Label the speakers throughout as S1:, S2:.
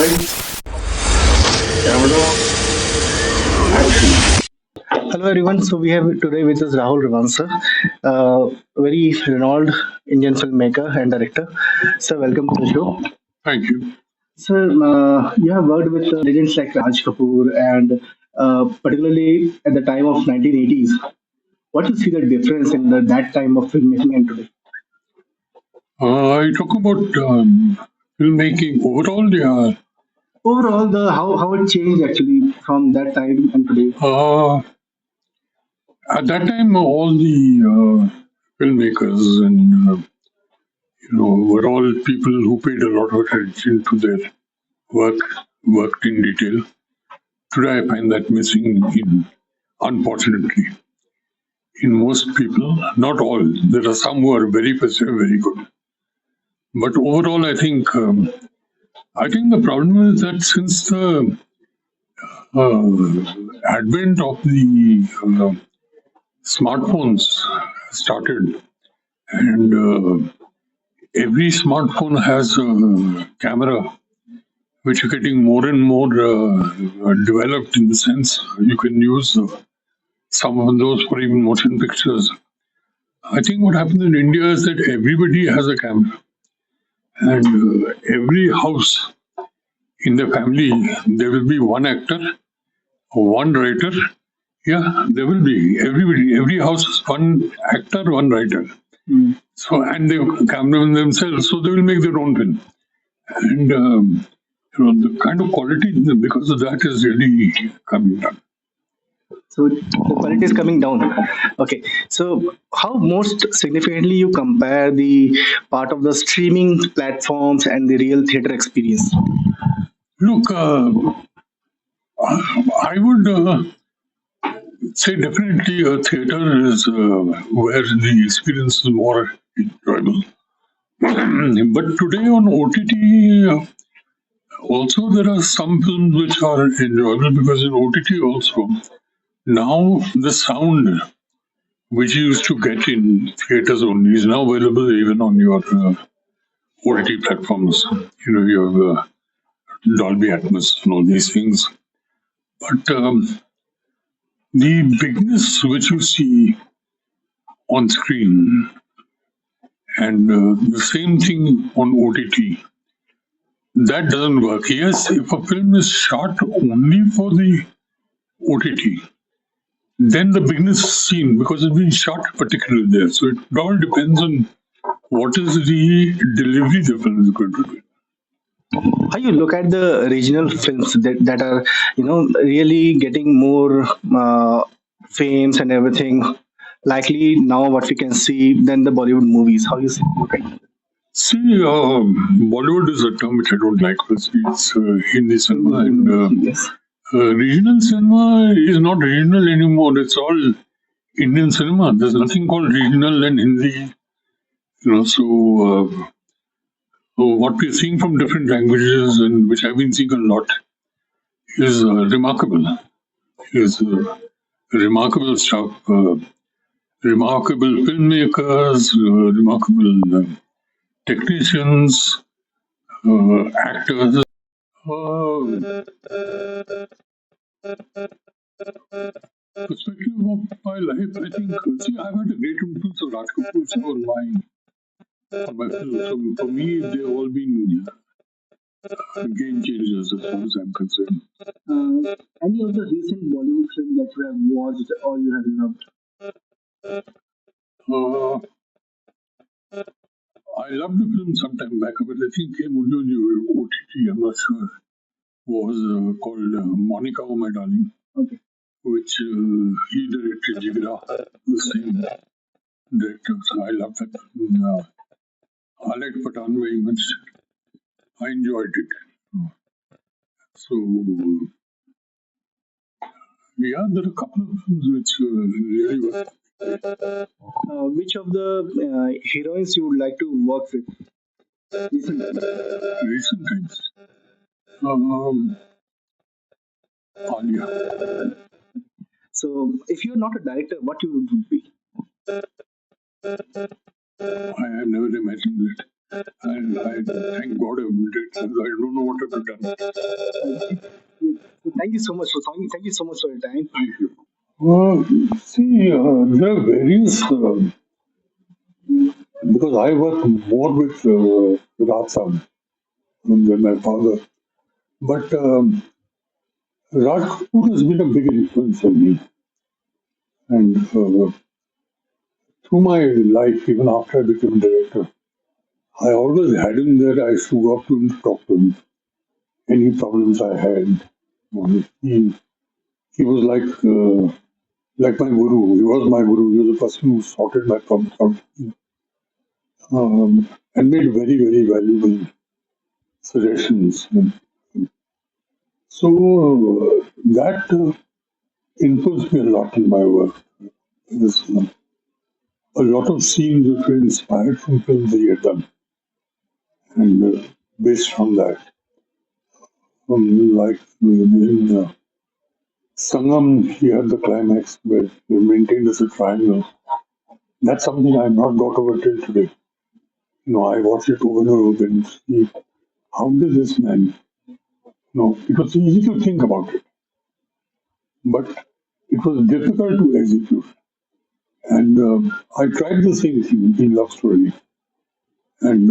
S1: Rolling. Camera. Action.
S2: Hello everyone. So we have today with us Rahul Rawail, sir, very renowned Indian filmmaker and director. So welcome to the show.
S1: Thank you.
S2: Sir, you have worked with legends like Raj Kapoor and particularly at the time of 1980s. What do you see the difference in that time of filmmaking and today?
S1: I talk about filmmaking overall. Yeah.
S2: Overall, the how it changed actually from that time and today.
S1: At that time, all the filmmakers and were all people who paid a lot of attention to their work, worked in detail. Today, I find that missing unfortunately, in most people. Not all. There are some who are very passive, very good. But overall, I think the problem is that since the advent of the smartphones started, and every smartphone has a camera which are getting more and more developed, in the sense you can use some of those for even motion pictures. I think what happens in India is that everybody has a camera, and every house in the family there will be one actor, one writer. Yeah, there will be everybody. Every house is one actor, one writer. So, and they cameramen themselves, so they will make their own film. And the kind of quality because of that is really coming down.
S2: So the quality is coming down. Okay. So how most significantly you compare the part of the streaming platforms and the real theater experience?
S1: Look, I would say definitely a theater is where the experience is more enjoyable. But today on OTT, also there are some films which are enjoyable because in OTT also now the sound which you used to get in theaters only is now available even on your OTT platforms. You have Dolby Atmos and all these things. But the bigness which you see on screen and the same thing on OTT, that doesn't work. Yes, if a film is shot only for the OTT, then the bigness is seen because it's been shot particularly there. So it all depends on what is the delivery the film is going to do.
S2: How you look at the regional films that are really getting more fames and everything likely now what we can see than the Bollywood movies. How you look at it?
S1: See, Bollywood is a term which I don't like. It's Hindi cinema, and
S2: Yes.
S1: regional cinema is not regional anymore. It's all Indian cinema. There's nothing called regional and Hindi. So what we're seeing from different languages, and which I've been seeing a lot, is remarkable. Is remarkable stuff. Remarkable filmmakers, remarkable technicians, actors. Uh, Perspective of my life, I think. See, I've had a great influence of Raj Kapoor on my film. So for me, they've all been game changers as far as I'm concerned.
S2: Any of the recent Bollywood film that you have watched or you have loved?
S1: Uh, I loved the film some time back, but I think came only on the OTT. I'm not sure. Was called Monica, Oh My Darling,
S2: Okay.
S1: which he directed. Jigra, the same director. So I loved that. I liked Patan very much. I enjoyed it. So yeah, there are a couple of films which really work.
S2: Which of the heroines you would like to work with?
S1: Recent times. Um, Alia.
S2: So, if you're not a director, what you would be?
S1: I have never imagined it. And I thank God I did it. I don't know what I've done.
S2: So thank you so much for thank you so much for your time.
S1: Thank you. See, there are various, because I work more with Raj than my father. But Raj Kapoor has been a big influence on me. And through my life, even after I became a director, I always had him there. I used to go up to him to talk to him. Any problems I had. He was like my guru. He was my guru. He was the person who sorted my problems out and made very, very valuable suggestions. So that influenced me a lot in my work. There's a lot of scenes which were inspired from films that he had done, and based on that, like in Sangam, he had the climax where he maintained as a triangle. That's something I've not got over till today. I watched it over and over again. See, how did this man? It was easy to think about it, but it was difficult to execute. And I tried the same thing in Love Story, and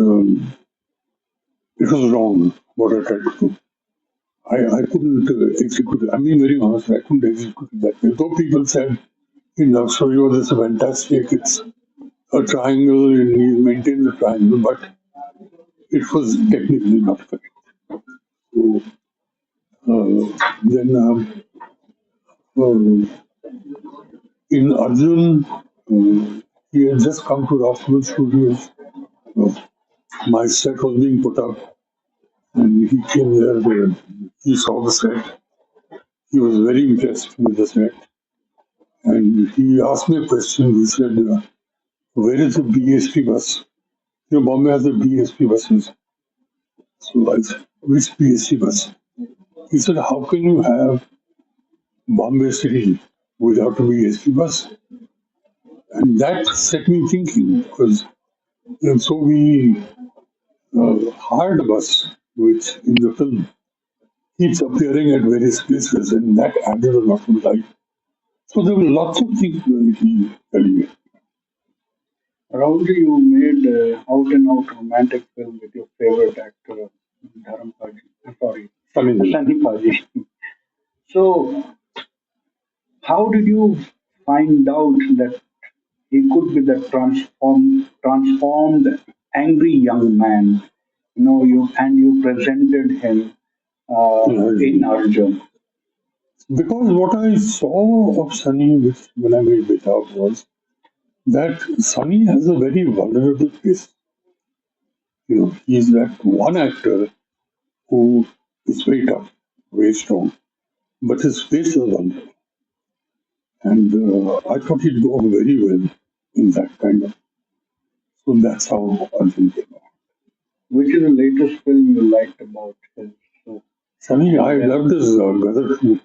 S1: it was wrong what I tried to do. I couldn't execute it. I'm being very honest, I couldn't execute it that way. Though people said in Love Story, oh, this is fantastic, it's a triangle, and he maintained the triangle, but it was technically not correct. So then um, in Arjun, he had just come to Roswell Studios. Uh, my set was being put up, and he came there. He saw the set. He was very impressed with the set, and he asked me a question. He said, "Where is the BST bus? Bombay has the BST buses." So I said, "Which BST bus?" He said, "How can you have Bombay City without a BST bus?" And that set me thinking because and so we hired a bus, which in the film keeps appearing at various places, and that added a lot of life. So there were lots of things that he telling me.
S3: Rahul, you made out and out romantic film with your favorite actor, Dharam Paji. Sorry,
S1: Sunny.
S3: Sunny Paji. So, how did you find out that he could be the transformed, angry young man? You presented him in Arjun.
S1: Because what I saw of Sunny when I made Betab was that Sunny has a very vulnerable face. He's that one actor who is very tough, very strong, but his face is vulnerable. And I thought he'd go very well in that kind of. So that's how Arjun came out.
S3: Which is the latest film you liked about his? So,
S1: Sunny, I love this Gadar too.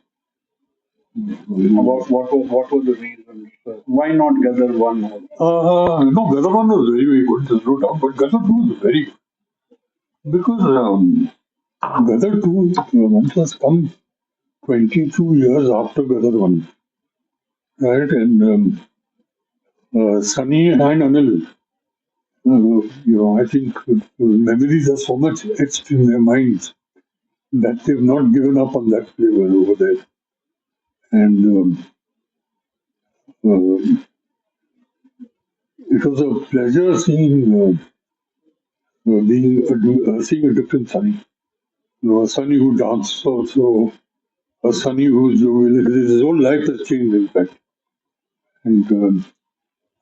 S3: about what were the reasons? Why not Gadar one?
S1: No, Gadar 1 was very, very good, there's no doubt, but Gadar 2 was very good. Because Gadar 2 once has come 22 years after Gadar 1, right? And Sunny and Anil, I think memories are so much etched in their minds that they've not given up on that flavor over there. And it was a pleasure seeing a different Sunny. A Sunny who danced also, a Sunny who's his whole life has changed, in fact. And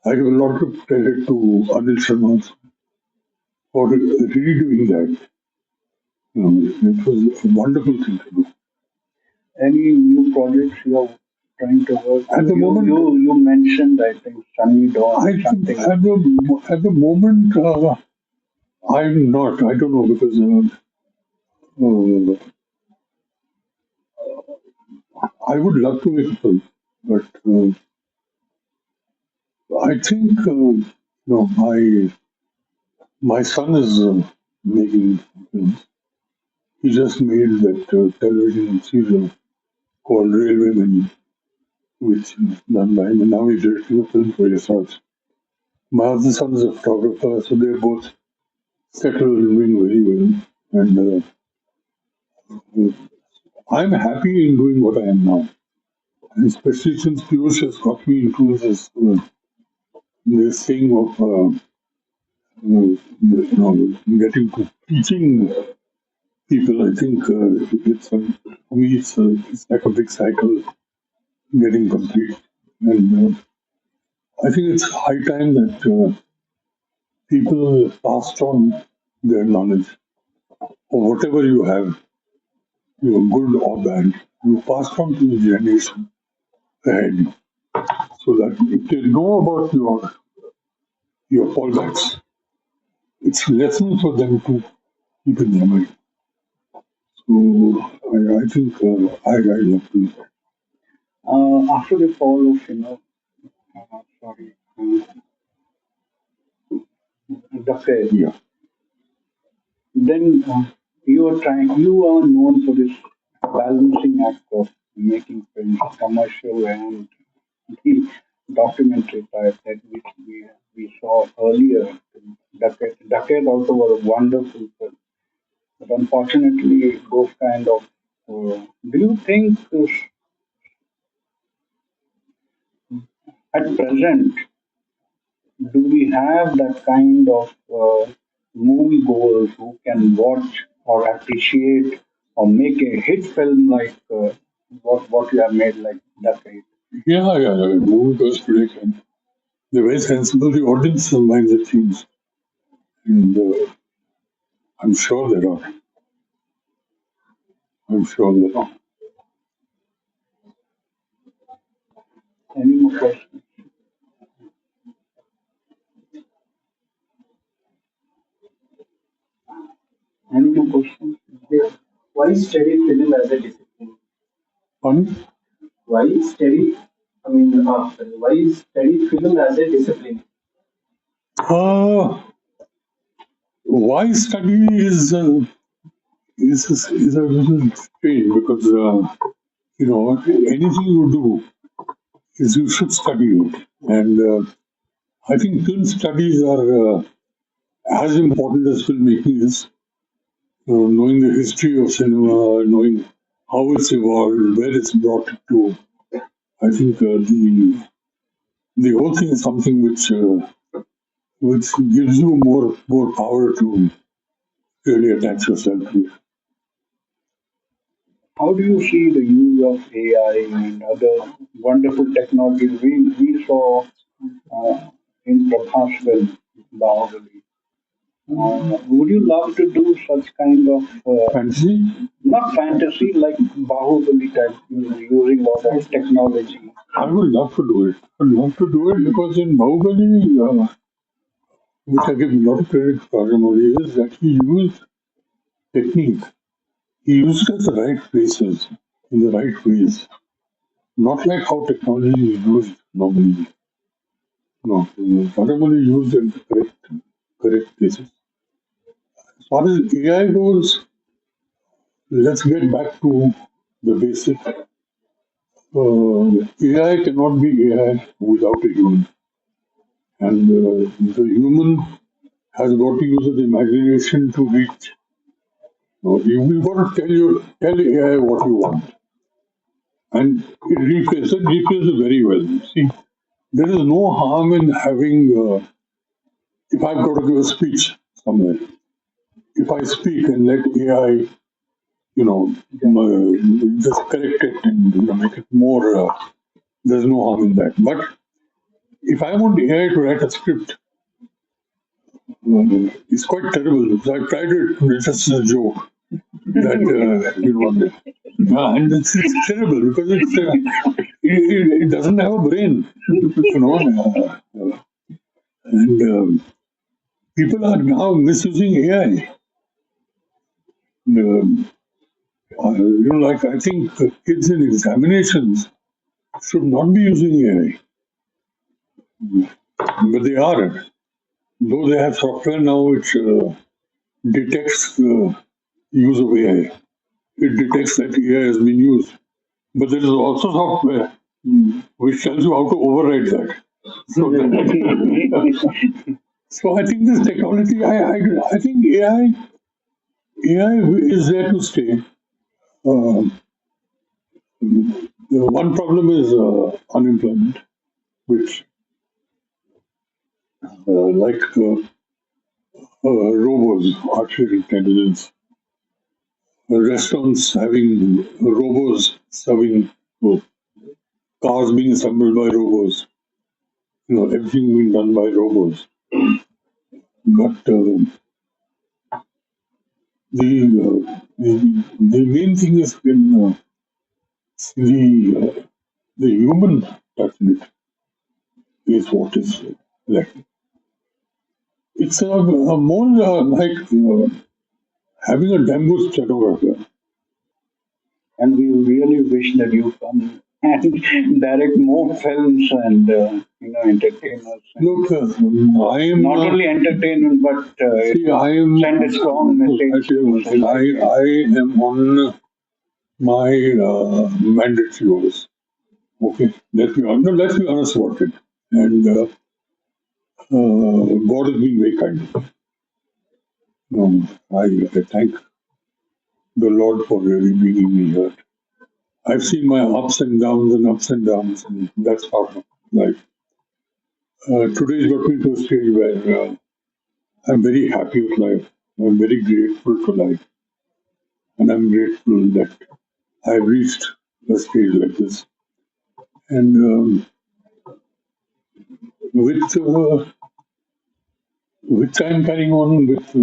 S1: I give a lot of credit to Anil Sharma for redoing that. It was a wonderful thing to do.
S3: Any new projects you are trying to work?
S1: At the moment,
S3: you mentioned I think Sunny Dawn
S1: I
S3: or
S1: think
S3: something.
S1: at the moment, I'm not. I don't know because I would love to make a film, but I think no, My son is making films. He just made that television serial called Railwaymen, which is done by him, and now he's directing a film for yourself. My other son is a photographer, so they're both settled and doing very well. And I'm happy in doing what I am now, and especially since Piyush has got me into this thing of getting to teaching people. I think for me it's like a big cycle getting complete, and I think it's high time that people passed on their knowledge or whatever you have, good or bad, you pass on to the generation ahead, so that if they know about your fallbacks, it's lesson for them to keep in their mind. So I think I love to.
S3: After the fall of, sorry, the Fed,
S1: Yeah.
S3: then you are known for this balancing act of making films, commercial and the documentary type that which we saw earlier. Decade also was a wonderful film, but unfortunately, those kind of. Do you think at present do we have that kind of movie goers who can watch or appreciate or make a hit film like what you have made like Decade?
S1: Yeah. Movie goes today can. They're very sensible. The audience minds have changed, and I'm sure there are. I'm sure there are.
S3: Any more questions? Any more questions?
S4: Yeah. Why study film as a discipline?
S1: Fun.
S4: Why study? Sorry, why study film as a discipline?
S1: Uh, why study is a little strange because anything you do is you should study it, and I think film studies are as important as filmmaking is. Knowing the history of cinema, knowing how it's evolved, where it's brought it to. I think the whole thing is something which gives you more power to really attach yourself to it.
S3: How do you see the use of AI and other wonderful technologies we saw in Prabhas film, Bahubali? Would you love to do such kind of
S1: Fantasy?
S3: not fantasy like Bahubali type using all that technology?
S1: I would love to do it. I'd love to do it because in Bahubali, which I give a lot of credit to Rajamouli, is that he used technique. He used it at the right places, in the right ways. Not like how technology is used normally. No, Rajamouli used it in the correct places. As far as AI goes, let's get back to the basic. AI cannot be AI without a human. And the human has got to use his imagination to reach. You've got to tell AI what you want, and it replaces it very well. See, there is no harm in having. If I've got to give a speech somewhere, if I speak and let AI, just correct it and make it more. There's no harm in that. But if I want AI to write a script, it's quite terrible because I tried it. It's just a joke that and it's terrible because it doesn't have a brain, and people are now misusing AI. Like I think kids in examinations should not be using AI, but they are. though they have software now which detects the use of AI. It detects that AI has been used. But there is also software which tells you how to override that. So, so I think this technology, I think AI is there to stay. Uh, the one problem is unemployment, which, like robots, artificial intelligence, restaurants having robots serving food, cars being assembled by robots, everything being done by robots. But the main thing is when the human touch in it is what is lacking. It's a more like having a damn good stenographer.
S3: And we really wish that you come and direct more films and entertain us. And
S1: Look, I am
S3: not only entertainment, but
S1: see, I am.
S3: send a strong message.
S1: I tell you one thing. I am on my mandatory roles. Okay, let's be honest about it. And God has been very kind. I thank the Lord for really bringing me here. I've seen my ups and downs and ups and downs, and that's part of life. Today's got me to a stage where I'm very happy with life. I'm very grateful to life, and I'm grateful that I've reached a stage like this. And with which I'm carrying on with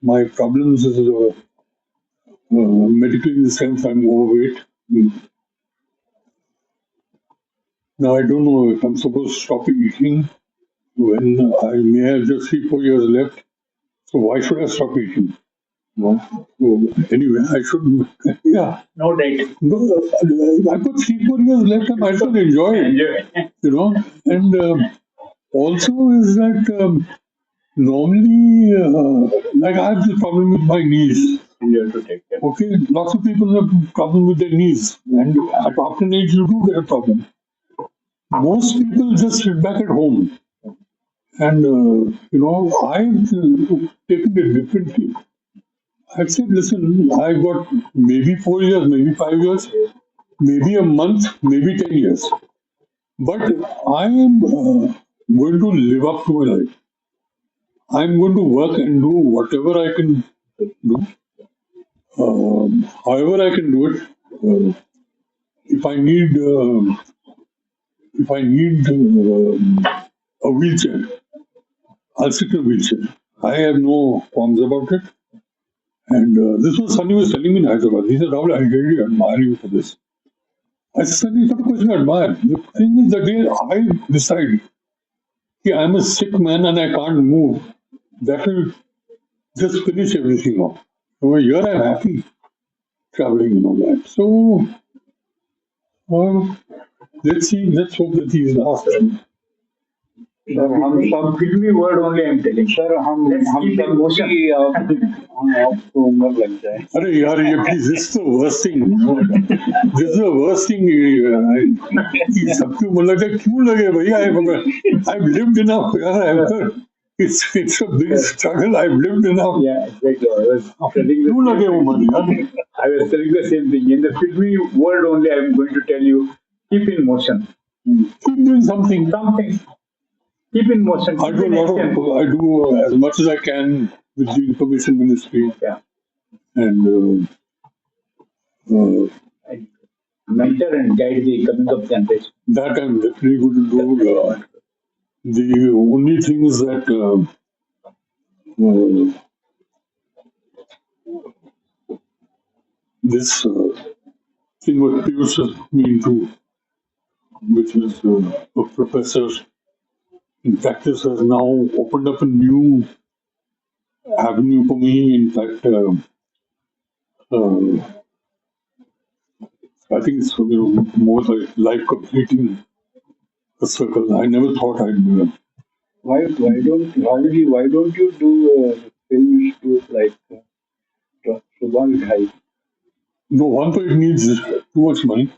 S1: my problems is medically in the sense I'm overweight. Now I don't know if I'm supposed to stop eating when I may have just 3 4 years left. So why should I stop eating? No. So anyway, I should. Yeah.
S3: No date.
S1: No, I've got 3 4 years left. I might as well enjoy it. And also is that normally, like I have this problem with my knees.
S3: You have to take care.
S1: Okay, lots of people have problem with their knees, and at after an age you do get a problem. Most people just sit back at home, and I've taken it differently. I've said, listen, I've got maybe 4 years, maybe 5 years, maybe a month, maybe 10 years, but I am going to live up to my life. I'm going to work and do whatever I can do, however I can do it. If I need, a wheelchair, I'll sit in a wheelchair. I have no qualms about it. And this was Sunny was telling me in Hyderabad. He said, Rahul, I really admire you for this. I said, Sunny, it's not a question of admire. The thing is, the day I decide that I'm a sick man and I can't move, that will just finish everything off. So here I'm happy traveling and all that. So let's see, let's hope that he's last.
S3: Sir हम सब फिल्मी word only I am telling sir हम सब motion आपको उम्र लग जाए
S1: अरे यार ये please this is the worst thing this is the worst thing सबको मुझे लगता है क्यों लगे भैया I've lived enough यार it's a big struggle I've lived enough
S3: yeah exactly I was telling
S1: क्यों लगे वो मन यार
S3: I was telling the same thing in the filmy world only I am going to tell you keep in motion
S1: keep doing something
S3: keep in motion
S1: I do a lot of I do as much as I can with the information ministry
S3: yeah
S1: and
S3: mentor and guide the coming up generation
S1: that I'm definitely going to do the only thing is that this thing what Piyush has me into, which is a professor in practice, has now opened up a new avenue for me. In fact, I think it's more like life completing a circle. I never thought I'd
S3: Why don't you do film shoot like Subhash Ghai?
S1: No, one it needs too much money,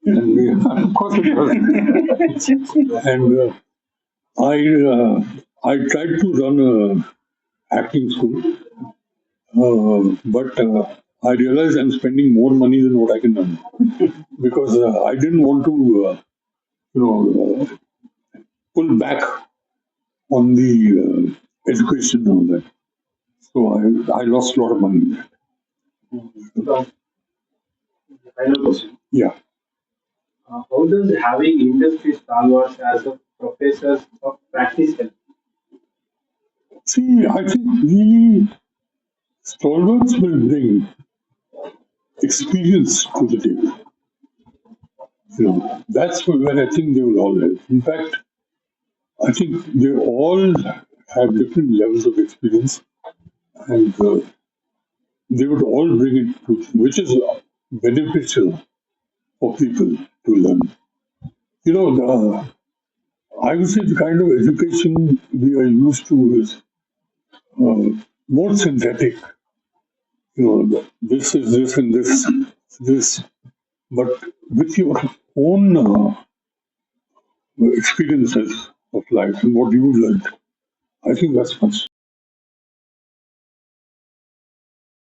S1: and of course it does. And I tried to run a acting school, but I realized I'm spending more money than what I can earn because I didn't want to, pull back on the education and all that. So I lost a lot of money.
S4: So, final question.
S1: Yeah.
S4: How does having industry stalwarts as a professors of practice help?
S1: See, I think really stalwarts will bring experience to the table. That's where I think they will all help. In fact, I think they all have different levels of experience, and they would all bring it to, which is beneficial for people to learn. I would say the kind of education we are used to is more synthetic. This is this and this, but with your own experiences of life and what you learned. I think that's much